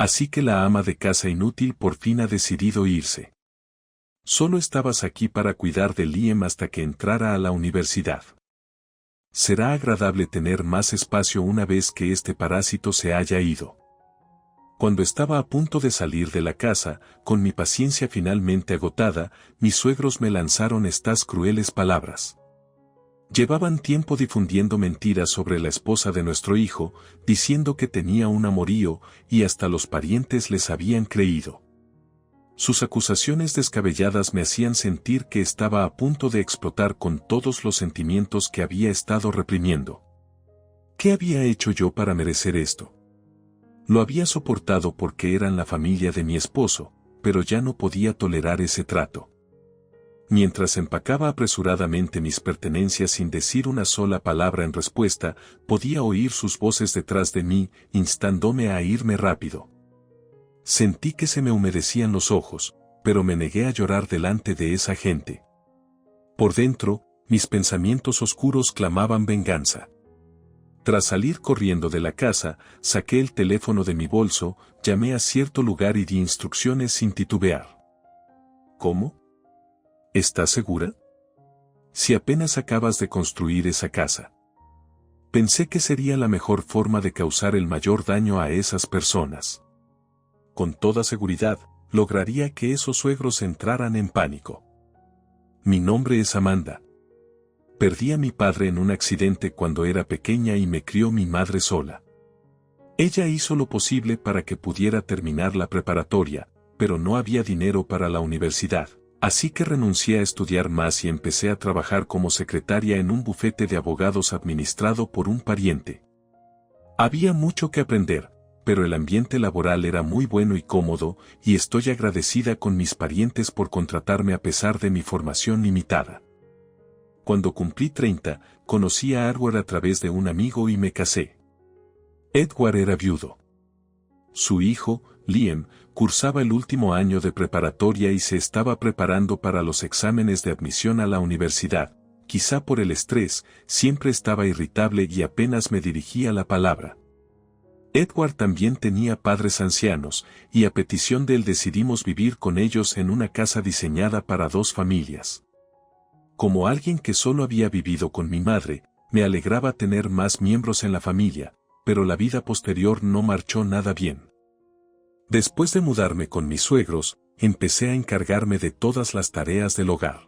Así que la ama de casa inútil por fin ha decidido irse. Solo estabas aquí para cuidar de Liam hasta que entrara a la universidad. Será agradable tener más espacio una vez que este parásito se haya ido. Cuando estaba a punto de salir de la casa, con mi paciencia finalmente agotada, mis suegros me lanzaron estas crueles palabras. Llevaban tiempo difundiendo mentiras sobre la esposa de nuestro hijo, diciendo que tenía un amorío, y hasta los parientes les habían creído. Sus acusaciones descabelladas me hacían sentir que estaba a punto de explotar con todos los sentimientos que había estado reprimiendo. ¿Qué había hecho yo para merecer esto? Lo había soportado porque eran la familia de mi esposo, pero ya no podía tolerar ese trato. Mientras empacaba apresuradamente mis pertenencias sin decir una sola palabra en respuesta, podía oír sus voces detrás de mí, instándome a irme rápido. Sentí que se me humedecían los ojos, pero me negué a llorar delante de esa gente. Por dentro, mis pensamientos oscuros clamaban venganza. Tras salir corriendo de la casa, saqué el teléfono de mi bolso, llamé a cierto lugar y di instrucciones sin titubear. ¿Cómo? ¿Estás segura? Si apenas acabas de construir esa casa. Pensé que sería la mejor forma de causar el mayor daño a esas personas. Con toda seguridad, lograría que esos suegros entraran en pánico. Mi nombre es Amanda. Perdí a mi padre en un accidente cuando era pequeña y me crió mi madre sola. Ella hizo lo posible para que pudiera terminar la preparatoria, pero no había dinero para la universidad, así que renuncié a estudiar más y empecé a trabajar como secretaria en un bufete de abogados administrado por un pariente. Había mucho que aprender, pero el ambiente laboral era muy bueno y cómodo, y estoy agradecida con mis parientes por contratarme a pesar de mi formación limitada. Cuando cumplí 30, conocí a Edward a través de un amigo y me casé. Edward era viudo. Su hijo, Liam, cursaba el último año de preparatoria y se estaba preparando para los exámenes de admisión a la universidad. Quizá por el estrés, siempre estaba irritable y apenas me dirigía la palabra. Edward también tenía padres ancianos, y a petición de él decidimos vivir con ellos en una casa diseñada para 2 familias. Como alguien que solo había vivido con mi madre, me alegraba tener más miembros en la familia, pero la vida posterior no marchó nada bien. Después de mudarme con mis suegros, empecé a encargarme de todas las tareas del hogar.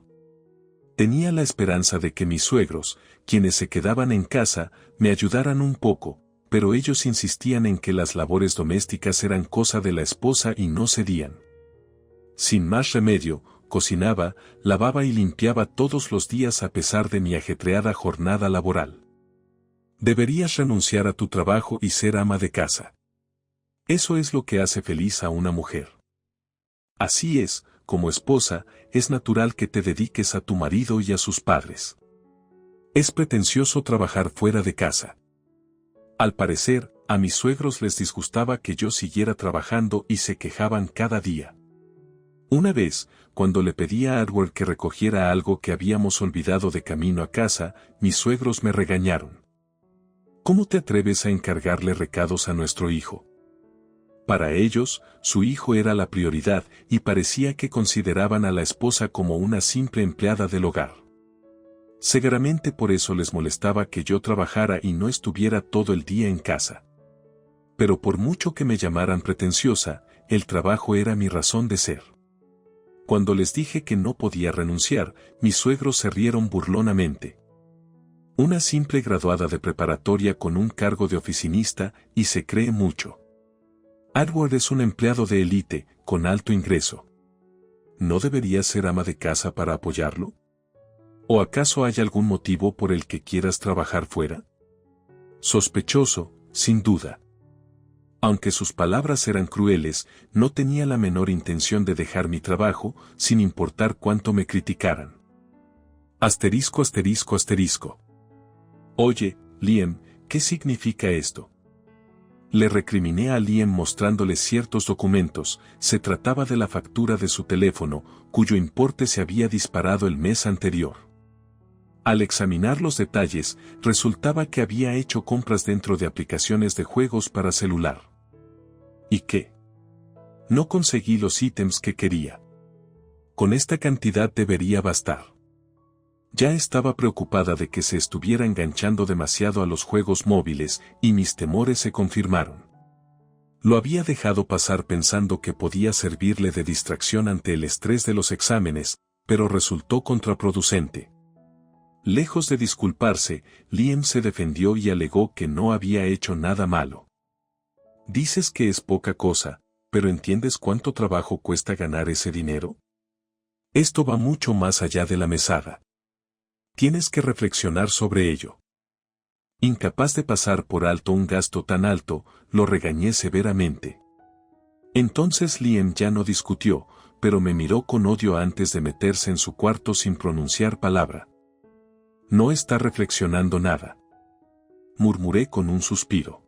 Tenía la esperanza de que mis suegros, quienes se quedaban en casa, me ayudaran un poco, pero ellos insistían en que las labores domésticas eran cosa de la esposa y no cedían. Sin más remedio, cocinaba, lavaba y limpiaba todos los días a pesar de mi ajetreada jornada laboral. Deberías renunciar a tu trabajo y ser ama de casa. Eso es lo que hace feliz a una mujer. Así es, como esposa, es natural que te dediques a tu marido y a sus padres. Es pretencioso trabajar fuera de casa. Al parecer, a mis suegros les disgustaba que yo siguiera trabajando y se quejaban cada día. Una vez, cuando le pedí a Edward que recogiera algo que habíamos olvidado de camino a casa, mis suegros me regañaron. ¿Cómo te atreves a encargarle recados a nuestro hijo? Para ellos, su hijo era la prioridad y parecía que consideraban a la esposa como una simple empleada del hogar. Seguramente por eso les molestaba que yo trabajara y no estuviera todo el día en casa. Pero por mucho que me llamaran pretenciosa, el trabajo era mi razón de ser. Cuando les dije que no podía renunciar, mis suegros se rieron burlonamente. Una simple graduada de preparatoria con un cargo de oficinista y se cree mucho. Edward es un empleado de élite, con alto ingreso. ¿No deberías ser ama de casa para apoyarlo? ¿O acaso hay algún motivo por el que quieras trabajar fuera? Sospechoso, sin duda. Aunque sus palabras eran crueles, no tenía la menor intención de dejar mi trabajo, sin importar cuánto me criticaran. Asterisco, asterisco, asterisco. Oye, Liam, ¿qué significa esto? Le recriminé a Liam mostrándole ciertos documentos. Se trataba de la factura de su teléfono, cuyo importe se había disparado el mes anterior. Al examinar los detalles, resultaba que había hecho compras dentro de aplicaciones de juegos para celular. ¿Y qué? No conseguí los ítems que quería. Con esta cantidad debería bastar. Ya estaba preocupada de que se estuviera enganchando demasiado a los juegos móviles, y mis temores se confirmaron. Lo había dejado pasar pensando que podía servirle de distracción ante el estrés de los exámenes, pero resultó contraproducente. Lejos de disculparse, Liam se defendió y alegó que no había hecho nada malo. Dices que es poca cosa, pero ¿entiendes cuánto trabajo cuesta ganar ese dinero? Esto va mucho más allá de la mesada. Tienes que reflexionar sobre ello. Incapaz de pasar por alto un gasto tan alto, lo regañé severamente. Entonces Liam ya no discutió, pero me miró con odio antes de meterse en su cuarto sin pronunciar palabra. No está reflexionando nada. Murmuré con un suspiro.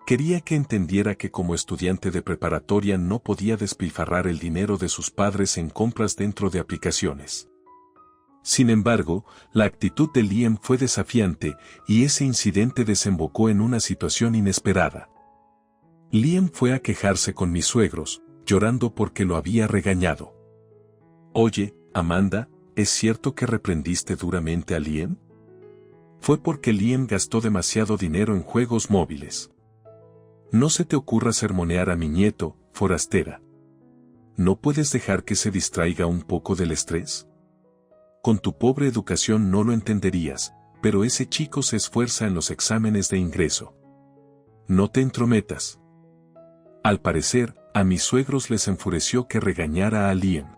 Quería que entendiera que como estudiante de preparatoria no podía despilfarrar el dinero de sus padres en compras dentro de aplicaciones. Sin embargo, la actitud de Liam fue desafiante, y ese incidente desembocó en una situación inesperada. Liam fue a quejarse con mis suegros, llorando porque lo había regañado. Oye, Amanda, ¿es cierto que reprendiste duramente a Liam? Fue porque Liam gastó demasiado dinero en juegos móviles. No se te ocurra sermonear a mi nieto, forastera. ¿No puedes dejar que se distraiga un poco del estrés? Con tu pobre educación no lo entenderías, pero ese chico se esfuerza en los exámenes de ingreso. No te entrometas. Al parecer, a mis suegros les enfureció que regañara a Liam.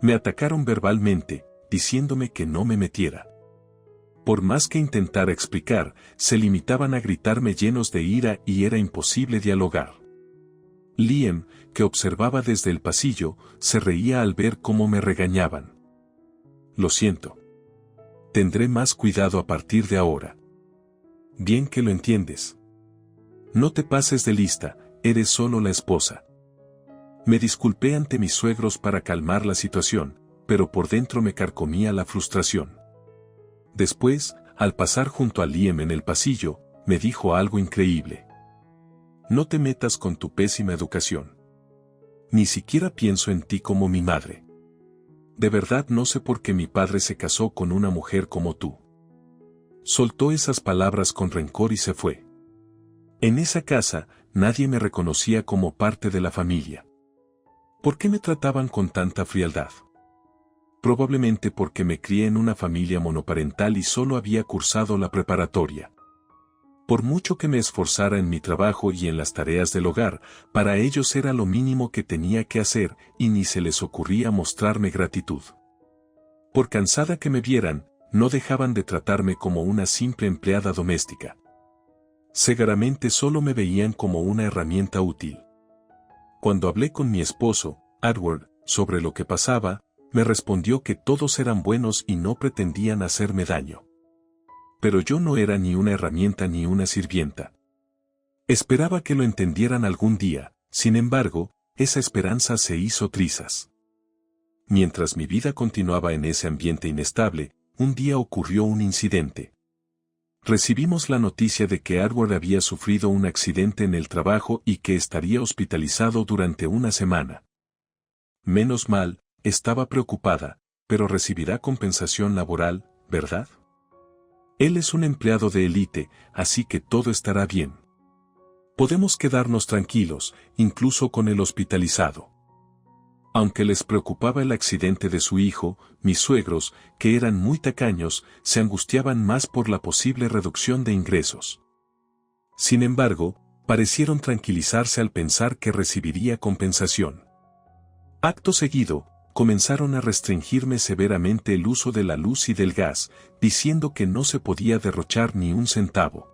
Me atacaron verbalmente, diciéndome que no me metiera. Por más que intentara explicar, se limitaban a gritarme llenos de ira y era imposible dialogar. Liam, que observaba desde el pasillo, se reía al ver cómo me regañaban. Lo siento. Tendré más cuidado a partir de ahora. Bien que lo entiendes. No te pases de lista, eres solo la esposa. Me disculpé ante mis suegros para calmar la situación, pero por dentro me carcomía la frustración. Después, al pasar junto a Liam en el pasillo, me dijo algo increíble. No te metas con tu pésima educación. Ni siquiera pienso en ti como mi madre. De verdad no sé por qué mi padre se casó con una mujer como tú. Soltó esas palabras con rencor y se fue. En esa casa, nadie me reconocía como parte de la familia. ¿Por qué me trataban con tanta frialdad? Probablemente porque me crié en una familia monoparental y solo había cursado la preparatoria. Por mucho que me esforzara en mi trabajo y en las tareas del hogar, para ellos era lo mínimo que tenía que hacer y ni se les ocurría mostrarme gratitud. Por cansada que me vieran, no dejaban de tratarme como una simple empleada doméstica. Seguramente solo me veían como una herramienta útil. Cuando hablé con mi esposo, Edward, sobre lo que pasaba, me respondió que todos eran buenos y no pretendían hacerme daño. Pero yo no era ni una herramienta ni una sirvienta. Esperaba que lo entendieran algún día, sin embargo, esa esperanza se hizo trizas. Mientras mi vida continuaba en ese ambiente inestable, un día ocurrió un incidente. Recibimos la noticia de que Edward había sufrido un accidente en el trabajo y que estaría hospitalizado durante una semana. Menos mal, estaba preocupada, pero recibirá compensación laboral, ¿verdad? Él es un empleado de élite, así que todo estará bien. Podemos quedarnos tranquilos, incluso con el hospitalizado. Aunque les preocupaba el accidente de su hijo, mis suegros, que eran muy tacaños, se angustiaban más por la posible reducción de ingresos. Sin embargo, parecieron tranquilizarse al pensar que recibiría compensación. Acto seguido, comenzaron a restringirme severamente el uso de la luz y del gas, diciendo que no se podía derrochar ni un centavo.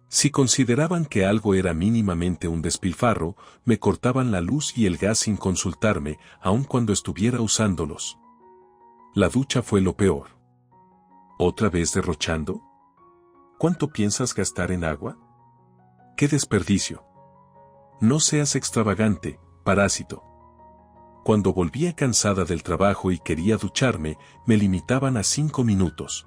Si consideraban que algo era mínimamente un despilfarro, me cortaban la luz y el gas sin consultarme, aun cuando estuviera usándolos. La ducha fue lo peor. ¿Otra vez derrochando? ¿Cuánto piensas gastar en agua? ¡Qué desperdicio! No seas extravagante, parásito. Cuando volvía cansada del trabajo y quería ducharme, me limitaban a 5 minutos.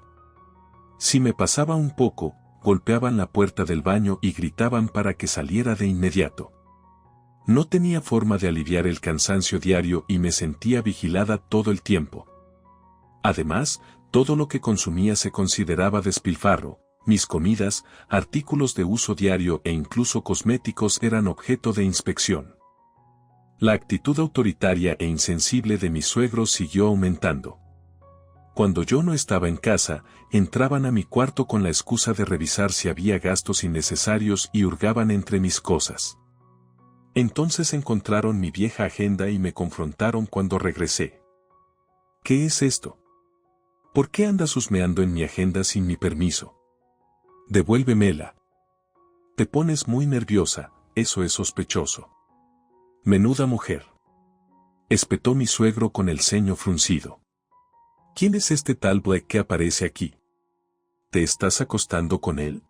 Si me pasaba un poco, golpeaban la puerta del baño y gritaban para que saliera de inmediato. No tenía forma de aliviar el cansancio diario y me sentía vigilada todo el tiempo. Además, todo lo que consumía se consideraba despilfarro. Mis comidas, artículos de uso diario e incluso cosméticos eran objeto de inspección. La actitud autoritaria e insensible de mis suegros siguió aumentando. Cuando yo no estaba en casa, entraban a mi cuarto con la excusa de revisar si había gastos innecesarios y hurgaban entre mis cosas. Entonces encontraron mi vieja agenda y me confrontaron cuando regresé. ¿Qué es esto? ¿Por qué andas husmeando en mi agenda sin mi permiso? Devuélvemela. Te pones muy nerviosa, eso es sospechoso. Menuda mujer. Espetó mi suegro con el ceño fruncido. ¿Quién es este tal Blake que aparece aquí? ¿Te estás acostando con él?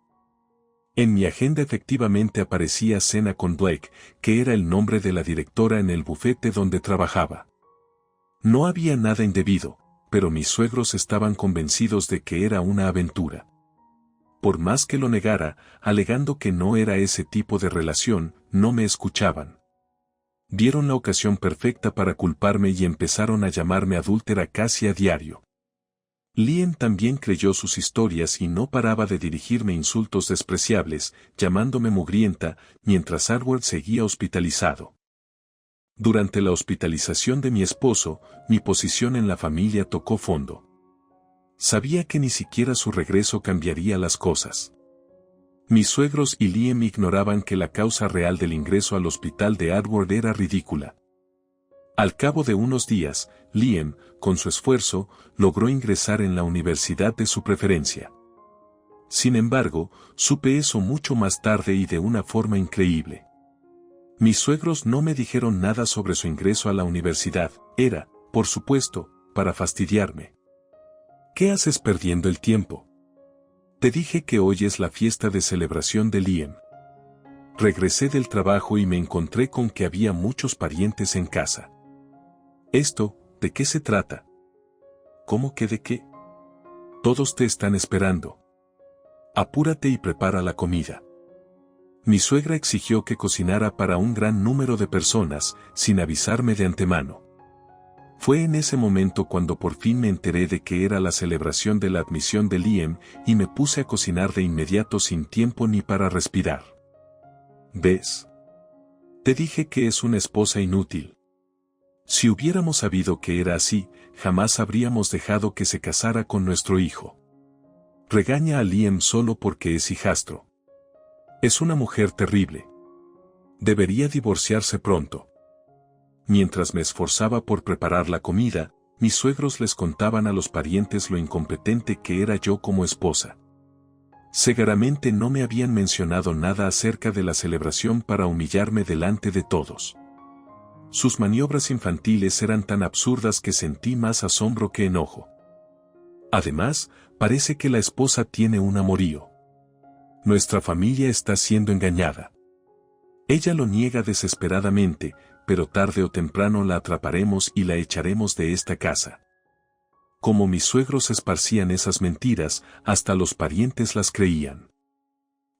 En mi agenda efectivamente aparecía cena con Blake, que era el nombre de la directora en el bufete donde trabajaba. No había nada indebido, pero mis suegros estaban convencidos de que era una aventura. Por más que lo negara, alegando que no era ese tipo de relación, no me escuchaban. Dieron la ocasión perfecta para culparme y empezaron a llamarme adúltera casi a diario. Liam también creyó sus historias y no paraba de dirigirme insultos despreciables, llamándome mugrienta, mientras Edward seguía hospitalizado. Durante la hospitalización de mi esposo, mi posición en la familia tocó fondo. Sabía que ni siquiera su regreso cambiaría las cosas. Mis suegros y Liam ignoraban que la causa real del ingreso al hospital de Edward era ridícula. Al cabo de unos días, Liam, con su esfuerzo, logró ingresar en la universidad de su preferencia. Sin embargo, supe eso mucho más tarde y de una forma increíble. Mis suegros no me dijeron nada sobre su ingreso a la universidad, era, por supuesto, para fastidiarme. ¿Qué haces perdiendo el tiempo? Te dije que hoy es la fiesta de celebración de Liam. Regresé del trabajo y me encontré con que había muchos parientes en casa. ¿Esto, de qué se trata? ¿Cómo que de qué? Todos te están esperando. Apúrate y prepara la comida. Mi suegra exigió que cocinara para un gran número de personas, sin avisarme de antemano. Fue en ese momento cuando por fin me enteré de que era la celebración de la admisión de Liam y me puse a cocinar de inmediato sin tiempo ni para respirar. ¿Ves? Te dije que es una esposa inútil. Si hubiéramos sabido que era así, jamás habríamos dejado que se casara con nuestro hijo. Regaña a Liam solo porque es hijastro. Es una mujer terrible. Debería divorciarse pronto. Mientras me esforzaba por preparar la comida, mis suegros les contaban a los parientes lo incompetente que era yo como esposa. Seguramente no me habían mencionado nada acerca de la celebración para humillarme delante de todos. Sus maniobras infantiles eran tan absurdas que sentí más asombro que enojo. Además, parece que la esposa tiene un amorío. Nuestra familia está siendo engañada. Ella lo niega desesperadamente, pero tarde o temprano la atraparemos y la echaremos de esta casa. Como mis suegros esparcían esas mentiras, hasta los parientes las creían.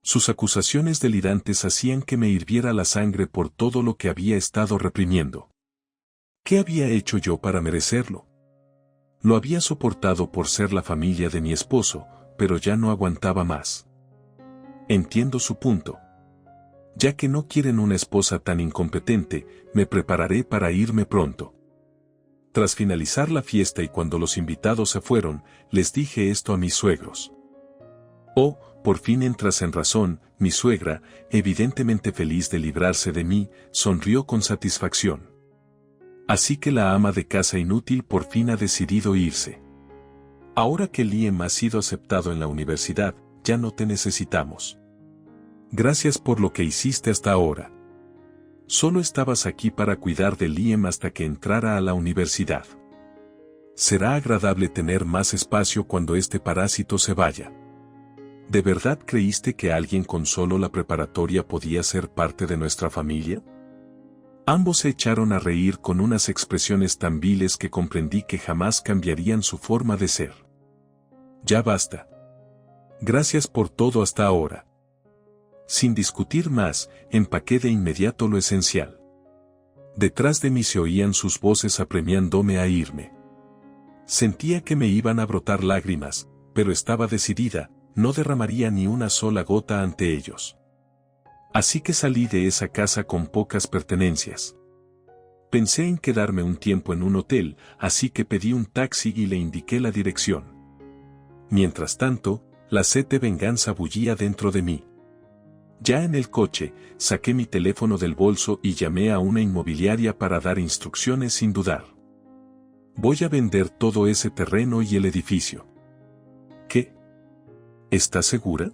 Sus acusaciones delirantes hacían que me hirviera la sangre por todo lo que había estado reprimiendo. ¿Qué había hecho yo para merecerlo? Lo había soportado por ser la familia de mi esposo, pero ya no aguantaba más. Entiendo su punto. Ya que no quieren una esposa tan incompetente, me prepararé para irme pronto. Tras finalizar la fiesta y cuando los invitados se fueron, les dije esto a mis suegros. Oh, por fin entras en razón, mi suegra, evidentemente feliz de librarse de mí, sonrió con satisfacción. Así que la ama de casa inútil por fin ha decidido irse. Ahora que Liam ha sido aceptado en la universidad, ya no te necesitamos. Gracias por lo que hiciste hasta ahora. Solo estabas aquí para cuidar de Liam hasta que entrara a la universidad. Será agradable tener más espacio cuando este parásito se vaya. ¿De verdad creíste que alguien con solo la preparatoria podía ser parte de nuestra familia? Ambos se echaron a reír con unas expresiones tan viles que comprendí que jamás cambiarían su forma de ser. Ya basta. Gracias por todo hasta ahora. Sin discutir más, empaqué de inmediato lo esencial. Detrás de mí se oían sus voces apremiándome a irme. Sentía que me iban a brotar lágrimas, pero estaba decidida, no derramaría ni una sola gota ante ellos. Así que salí de esa casa con pocas pertenencias. Pensé en quedarme un tiempo en un hotel, así que pedí un taxi y le indiqué la dirección. Mientras tanto, la sed de venganza bullía dentro de mí. Ya en el coche, saqué mi teléfono del bolso y llamé a una inmobiliaria para dar instrucciones sin dudar. Voy a vender todo ese terreno y el edificio. ¿Qué? ¿Estás segura?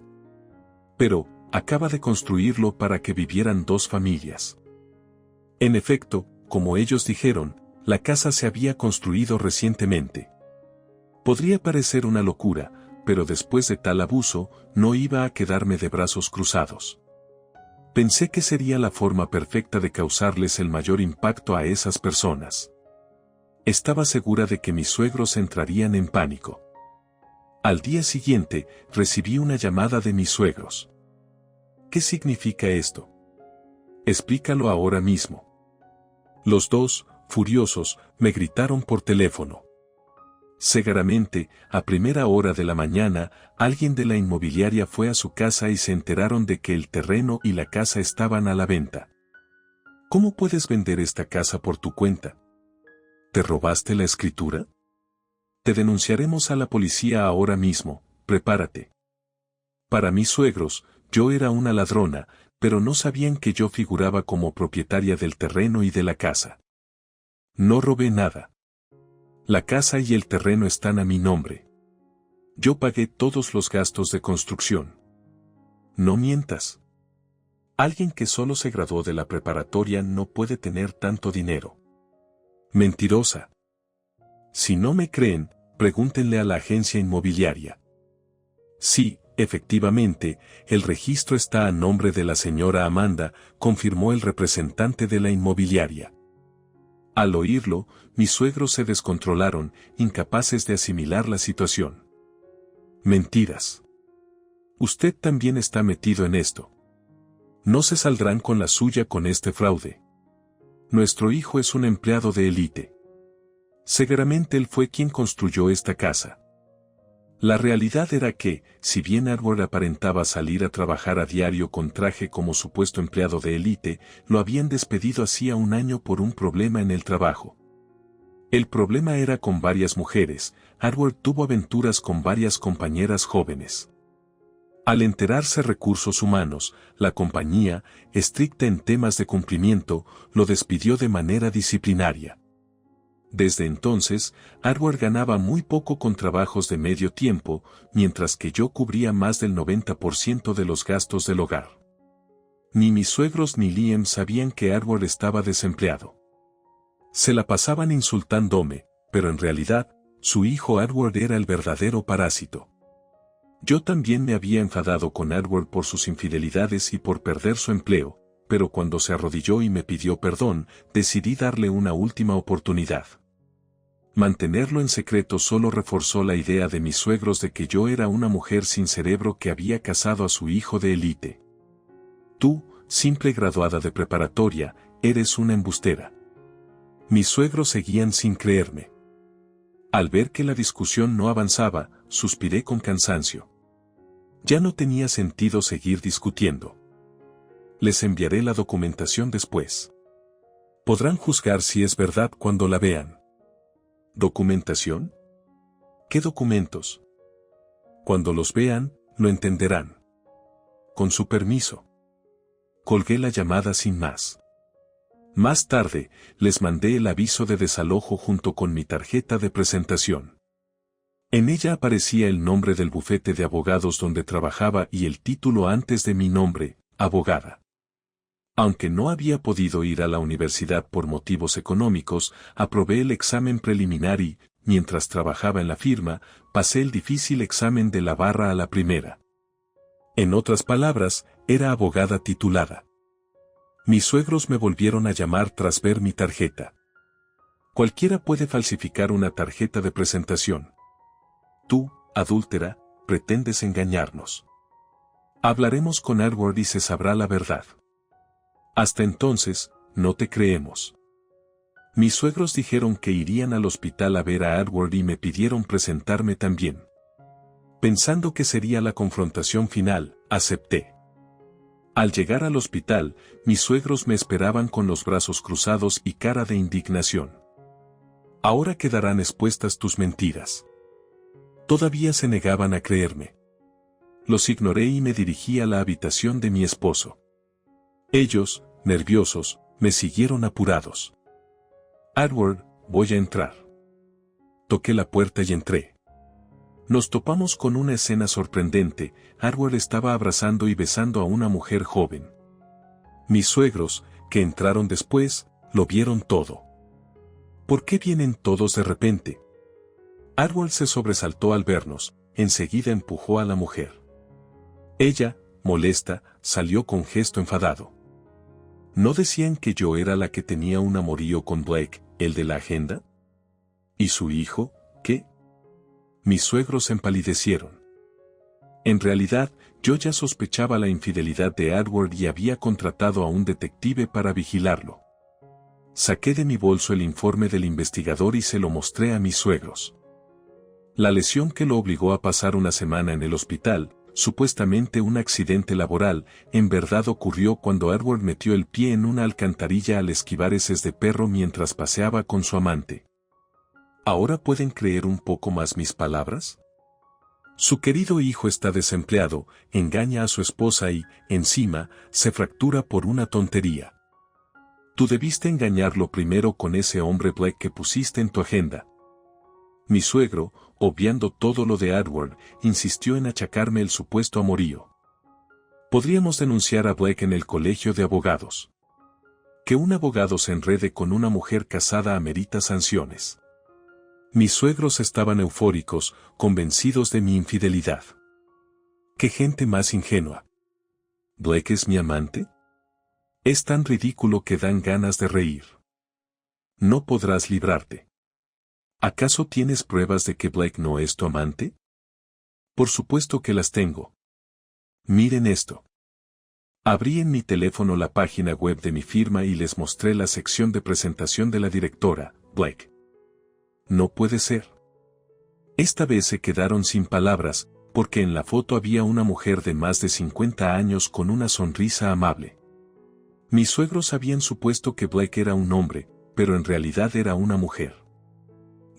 Pero, acaba de construirlo para que vivieran 2 familias. En efecto, como ellos dijeron, la casa se había construido recientemente. Podría parecer una locura, pero después de tal abuso, no iba a quedarme de brazos cruzados. Pensé que sería la forma perfecta de causarles el mayor impacto a esas personas. Estaba segura de que mis suegros entrarían en pánico. Al día siguiente, recibí una llamada de mis suegros. ¿Qué significa esto? Explícalo ahora mismo. Los dos, furiosos, me gritaron por teléfono. Segaramente, a primera hora de la mañana, alguien de la inmobiliaria fue a su casa y se enteraron de que el terreno y la casa estaban a la venta. ¿Cómo puedes vender esta casa por tu cuenta? ¿Te robaste la escritura? Te denunciaremos a la policía ahora mismo, prepárate. Para mis suegros, yo era una ladrona, pero no sabían que yo figuraba como propietaria del terreno y de la casa. No robé nada. La casa y el terreno están a mi nombre. Yo pagué todos los gastos de construcción. No mientas. Alguien que solo se graduó de la preparatoria no puede tener tanto dinero. Mentirosa. Si no me creen, pregúntenle a la agencia inmobiliaria. Sí, efectivamente, el registro está a nombre de la señora Amanda, confirmó el representante de la inmobiliaria. Al oírlo, mis suegros se descontrolaron, incapaces de asimilar la situación. Mentiras. Usted también está metido en esto. No se saldrán con la suya con este fraude. Nuestro hijo es un empleado de élite. Seguramente él fue quien construyó esta casa. La realidad era que, si bien Edward aparentaba salir a trabajar a diario con traje como supuesto empleado de élite, lo habían despedido hacía un año por un problema en el trabajo. El problema era con varias mujeres. Edward tuvo aventuras con varias compañeras jóvenes. Al enterarse Recursos Humanos, la compañía, estricta en temas de cumplimiento, lo despidió de manera disciplinaria. Desde entonces, Edward ganaba muy poco con trabajos de medio tiempo, mientras que yo cubría más del 90% de los gastos del hogar. Ni mis suegros ni Liam sabían que Edward estaba desempleado. Se la pasaban insultándome, pero en realidad, su hijo Edward era el verdadero parásito. Yo también me había enfadado con Edward por sus infidelidades y por perder su empleo, pero cuando se arrodilló y me pidió perdón, decidí darle una última oportunidad. Mantenerlo en secreto solo reforzó la idea de mis suegros de que yo era una mujer sin cerebro que había casado a su hijo de élite. Tú, simple graduada de preparatoria, eres una embustera. Mis suegros seguían sin creerme. Al ver que la discusión no avanzaba, suspiré con cansancio. Ya no tenía sentido seguir discutiendo. Les enviaré la documentación después. Podrán juzgar si es verdad cuando la vean. ¿Documentación? ¿Qué documentos? Cuando los vean, lo entenderán. Con su permiso. Colgué la llamada sin más. Más tarde, les mandé el aviso de desalojo junto con mi tarjeta de presentación. En ella aparecía el nombre del bufete de abogados donde trabajaba y el título antes de mi nombre, abogada. Aunque no había podido ir a la universidad por motivos económicos, aprobé el examen preliminar y, mientras trabajaba en la firma, pasé el difícil examen de la barra a la primera. En otras palabras, era abogada titulada. Mis suegros me volvieron a llamar tras ver mi tarjeta. Cualquiera puede falsificar una tarjeta de presentación. Tú, adúltera, pretendes engañarnos. Hablaremos con Edward y se sabrá la verdad. Hasta entonces, no te creemos. Mis suegros dijeron que irían al hospital a ver a Edward y me pidieron presentarme también. Pensando que sería la confrontación final, acepté. Al llegar al hospital, mis suegros me esperaban con los brazos cruzados y cara de indignación. Ahora quedarán expuestas tus mentiras. Todavía se negaban a creerme. Los ignoré y me dirigí a la habitación de mi esposo. Ellos, nerviosos, me siguieron apurados. Edward, voy a entrar. Toqué la puerta y entré. Nos topamos con una escena sorprendente. Edward estaba abrazando y besando a una mujer joven. Mis suegros, que entraron después, lo vieron todo. ¿Por qué vienen todos de repente? Edward se sobresaltó al vernos, enseguida empujó a la mujer. Ella, molesta, salió con gesto enfadado. ¿No decían que yo era la que tenía un amorío con Blake, el de la agenda? ¿Y su hijo, qué? Mis suegros empalidecieron. En realidad, yo ya sospechaba la infidelidad de Edward y había contratado a un detective para vigilarlo. Saqué de mi bolso el informe del investigador y se lo mostré a mis suegros. La lesión que lo obligó a pasar una semana en el hospital, supuestamente un accidente laboral, en verdad ocurrió cuando Edward metió el pie en una alcantarilla al esquivar heces de perro mientras paseaba con su amante. ¿Ahora pueden creer un poco más mis palabras? Su querido hijo está desempleado, engaña a su esposa y, encima, se fractura por una tontería. Tú debiste engañarlo primero con ese hombre Blake que pusiste en tu agenda. Mi suegro, obviando todo lo de Edward, insistió en achacarme el supuesto amorío. Podríamos denunciar a Blake en el colegio de abogados. Que un abogado se enrede con una mujer casada amerita sanciones. Mis suegros estaban eufóricos, convencidos de mi infidelidad. ¡Qué gente más ingenua! ¿Blake es mi amante? Es tan ridículo que dan ganas de reír. No podrás librarte. ¿Acaso tienes pruebas de que Blake no es tu amante? Por supuesto que las tengo. Miren esto. Abrí en mi teléfono la página web de mi firma y les mostré la sección de presentación de la directora, Blake. No puede ser. Esta vez se quedaron sin palabras, porque en la foto había una mujer de más de 50 años con una sonrisa amable. Mis suegros habían supuesto que Blake era un hombre, pero en realidad era una mujer.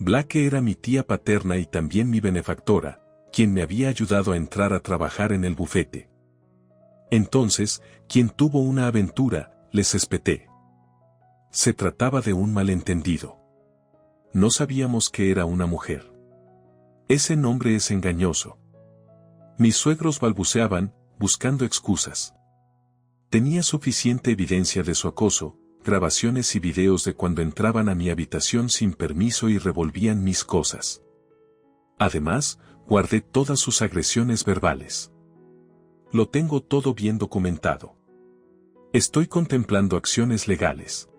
Blake era mi tía paterna y también mi benefactora, quien me había ayudado a entrar a trabajar en el bufete. Entonces, ¿quién tuvo una aventura?, les espeté. Se trataba de un malentendido. No sabíamos que era una mujer. Ese nombre es engañoso. Mis suegros balbuceaban, buscando excusas. Tenía suficiente evidencia de su acoso, grabaciones y videos de cuando entraban a mi habitación sin permiso y revolvían mis cosas. Además, guardé todas sus agresiones verbales. Lo tengo todo bien documentado. Estoy contemplando acciones legales.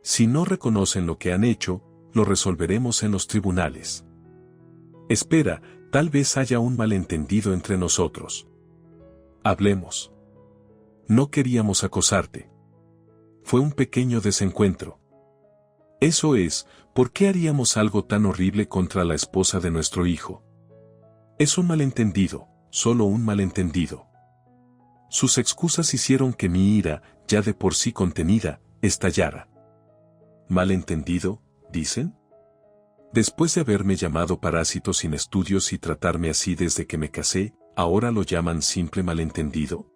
Si no reconocen lo que han hecho, lo resolveremos en los tribunales. Espera, tal vez haya un malentendido entre nosotros. Hablemos. No queríamos acosarte. Fue un pequeño desencuentro. Eso es, ¿por qué haríamos algo tan horrible contra la esposa de nuestro hijo? Es un malentendido, solo un malentendido. Sus excusas hicieron que mi ira, ya de por sí contenida, estallara. ¿Malentendido, dicen? Después de haberme llamado parásito sin estudios y tratarme así desde que me casé, ¿ahora lo llaman simple malentendido?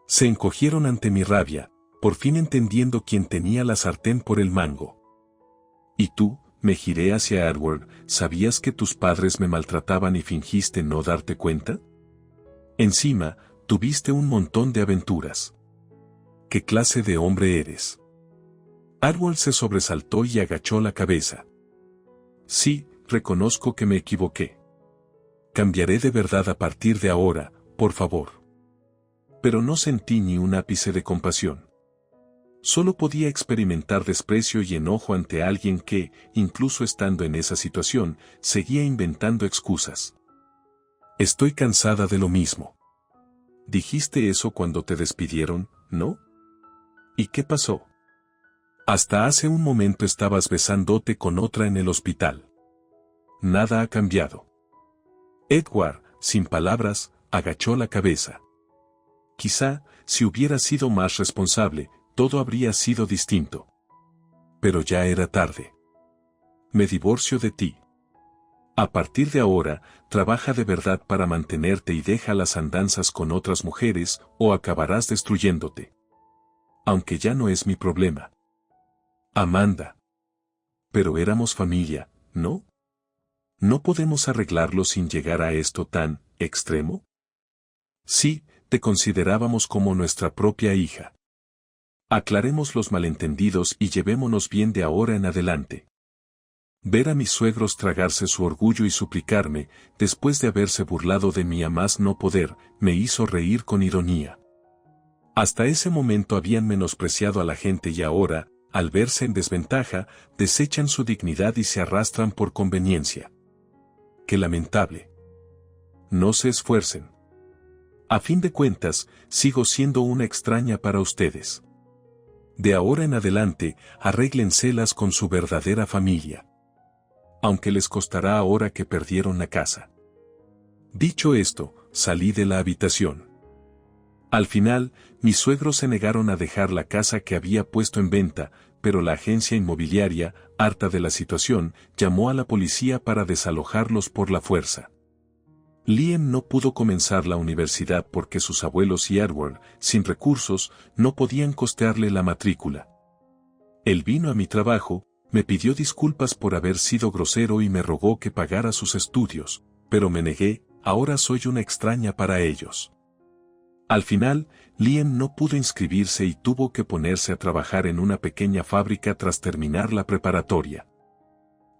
Se encogieron ante mi rabia, por fin entendiendo quién tenía la sartén por el mango. ¿Y tú? Me giré hacia Edward, ¿sabías que tus padres me maltrataban y fingiste no darte cuenta? Encima, tuviste un montón de aventuras. ¿Qué clase de hombre eres? Edward se sobresaltó y agachó la cabeza. Sí, reconozco que me equivoqué. Cambiaré de verdad a partir de ahora, por favor. Pero no sentí ni un ápice de compasión. Solo podía experimentar desprecio y enojo ante alguien que, incluso estando en esa situación, seguía inventando excusas. Estoy cansada de lo mismo. Dijiste eso cuando te despidieron, ¿no? ¿Y qué pasó? Hasta hace un momento estabas besándote con otra en el hospital. Nada ha cambiado. Edward, sin palabras, agachó la cabeza. Quizá, si hubiera sido más responsable, todo habría sido distinto. Pero ya era tarde. Me divorcio de ti. A partir de ahora, trabaja de verdad para mantenerte y deja las andanzas con otras mujeres, o acabarás destruyéndote. Aunque ya no es mi problema. Amanda. Pero éramos familia, ¿no? ¿No podemos arreglarlo sin llegar a esto tan extremo? Sí, te considerábamos como nuestra propia hija. Aclaremos los malentendidos y llevémonos bien de ahora en adelante. Ver a mis suegros tragarse su orgullo y suplicarme, después de haberse burlado de mí a más no poder, me hizo reír con ironía. Hasta ese momento habían menospreciado a la gente y ahora, al verse en desventaja, desechan su dignidad y se arrastran por conveniencia. ¡Qué lamentable! No se esfuercen. A fin de cuentas, sigo siendo una extraña para ustedes. De ahora en adelante, arréglenselas con su verdadera familia. Aunque les costará ahora que perdieron la casa. Dicho esto, salí de la habitación. Al final, mis suegros se negaron a dejar la casa que había puesto en venta, pero la agencia inmobiliaria, harta de la situación, llamó a la policía para desalojarlos por la fuerza. Liam no pudo comenzar la universidad porque sus abuelos y Edward, sin recursos, no podían costearle la matrícula. Él vino a mi trabajo, me pidió disculpas por haber sido grosero y me rogó que pagara sus estudios, pero me negué, ahora soy una extraña para ellos. Al final, Liam no pudo inscribirse y tuvo que ponerse a trabajar en una pequeña fábrica tras terminar la preparatoria.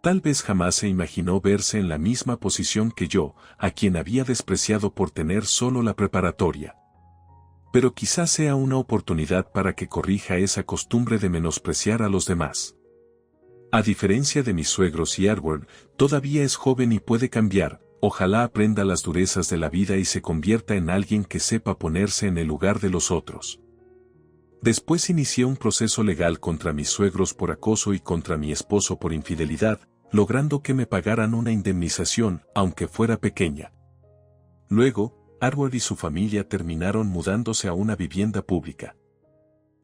Tal vez jamás se imaginó verse en la misma posición que yo, a quien había despreciado por tener solo la preparatoria. Pero quizás sea una oportunidad para que corrija esa costumbre de menospreciar a los demás. A diferencia de mis suegros y Edward, todavía es joven y puede cambiar, ojalá aprenda las durezas de la vida y se convierta en alguien que sepa ponerse en el lugar de los otros. Después inicié un proceso legal contra mis suegros por acoso y contra mi esposo por infidelidad, logrando que me pagaran una indemnización, aunque fuera pequeña. Luego, Edward y su familia terminaron mudándose a una vivienda pública.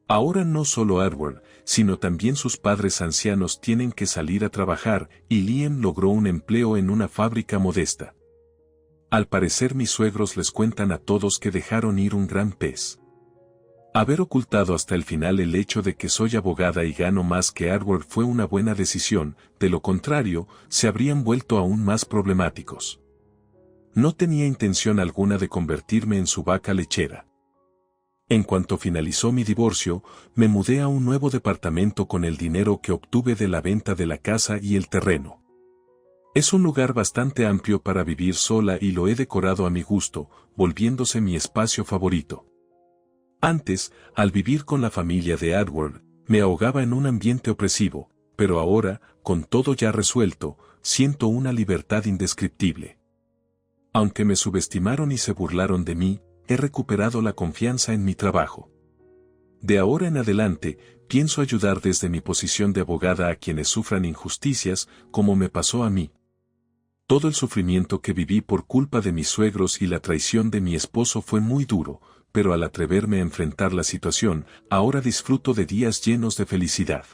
Ahora no solo Edward, sino también sus padres ancianos tienen que salir a trabajar, y Liam logró un empleo en una fábrica modesta. Al parecer mis suegros les cuentan a todos que dejaron ir un gran pez. Haber ocultado hasta el final el hecho de que soy abogada y gano más que Edward fue una buena decisión, de lo contrario, se habrían vuelto aún más problemáticos. No tenía intención alguna de convertirme en su vaca lechera. En cuanto finalizó mi divorcio, me mudé a un nuevo departamento con el dinero que obtuve de la venta de la casa y el terreno. Es un lugar bastante amplio para vivir sola y lo he decorado a mi gusto, volviéndose mi espacio favorito. Antes, al vivir con la familia de Edward, me ahogaba en un ambiente opresivo, pero ahora, con todo ya resuelto, siento una libertad indescriptible. Aunque me subestimaron y se burlaron de mí, he recuperado la confianza en mi trabajo. De ahora en adelante, pienso ayudar desde mi posición de abogada a quienes sufran injusticias, como me pasó a mí. Todo el sufrimiento que viví por culpa de mis suegros y la traición de mi esposo fue muy duro, pero al atreverme a enfrentar la situación, ahora disfruto de días llenos de felicidad.